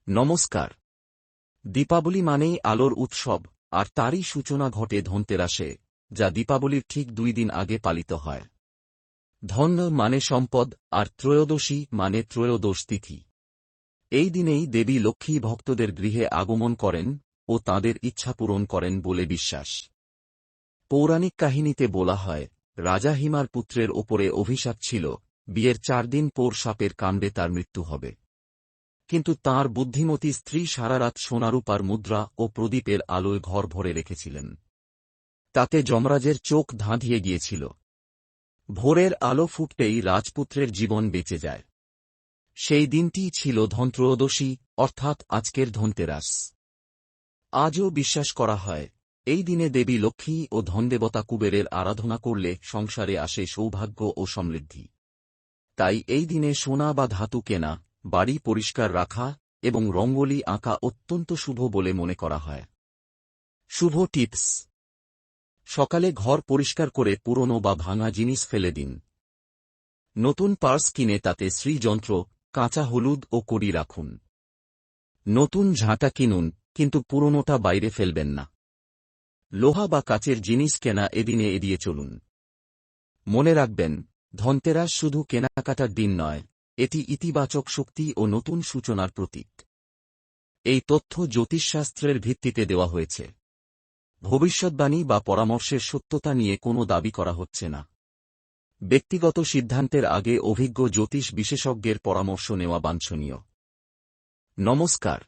নমস্কার। দীপাবলি মানেই আলোর উৎসব, আর তারই সূচনা ঘটে ধনতেরাসে, যা দীপাবলির ঠিক 2 দিন আগে পালিত হয়। ধন মানে সম্পদ, আর ত্রয়োদশী মানে ত্রয়োদশ তিথি। এই দিনেই দেবী লক্ষ্মী ভক্তদের গৃহে আগমন করেন ও তাঁদের ইচ্ছা পূরণ করেন বলে বিশ্বাস। পৌরাণিক কাহিনীতে বলা হয়, রাজা হিমার পুত্রের ওপরে অভিশাপ ছিল, বিয়ের 4 দিন পর সাপের কাণ্ডে তার মৃত্যু হবে। কিন্তু তাঁর বুদ্ধিমতী স্ত্রী সারারাত সোনারূপার মুদ্রা ও প্রদীপের আলোয় ঘর ভরে রেখেছিলেন। তাতে যমরাজের চোখ ধাঁধিয়ে গিয়েছিল। ভোরের আলো ফুটতেই রাজপুত্রের জীবন বেঁচে যায়। সেই দিনটিই ছিল ধনত্রয়োদশী, অর্থাৎ আজকের ধনতেরাস। আজও বিশ্বাস করা হয়, এই দিনে দেবী লক্ষ্মী ও ধনদেবতা কুবেরের আরাধনা করলে সংসারে আসে সৌভাগ্য ও সমৃদ্ধি। তাই এই দিনে সোনা বা ধাতু কেনা, বাড়ি পরিষ্কার রাখা এবং রঙ্গোলি আঁকা অত্যন্ত শুভ বলে মনে করা হয়। শুভ টিপস: সকালে ঘর পরিষ্কার করে পুরনো বা ভাঙা জিনিস ফেলে দিন। নতুন পার্স কিনে তাতে শ্রীযন্ত্র, কাঁচা হলুদ ও কড়ি রাখুন। নতুন ঝাঁটা কিনুন, কিন্তু পুরনোটা বাইরে ফেলবেন না। লোহা বা কাচের জিনিস কেনা এদিনে এড়িয়ে চলুন। মনে রাখবেন, ধনতেরাস শুধু কেনাকাটার দিন নয়, এটি ইতিবাচক শক্তি ও নতুন সূচনার প্রতীক। এই তথ্য জ্যোতিষশাস্ত্রের ভিত্তিতে দেওয়া হয়েছে। ভবিষ্যদ্বাণী বা পরামর্শের সত্যতা নিয়ে কোনো দাবি করা হচ্ছে না। ব্যক্তিগত সিদ্ধান্তের আগে অভিজ্ঞ জ্যোতিষ বিশেষজ্ঞের পরামর্শ নেওয়া বাঞ্ছনীয়। নমস্কার।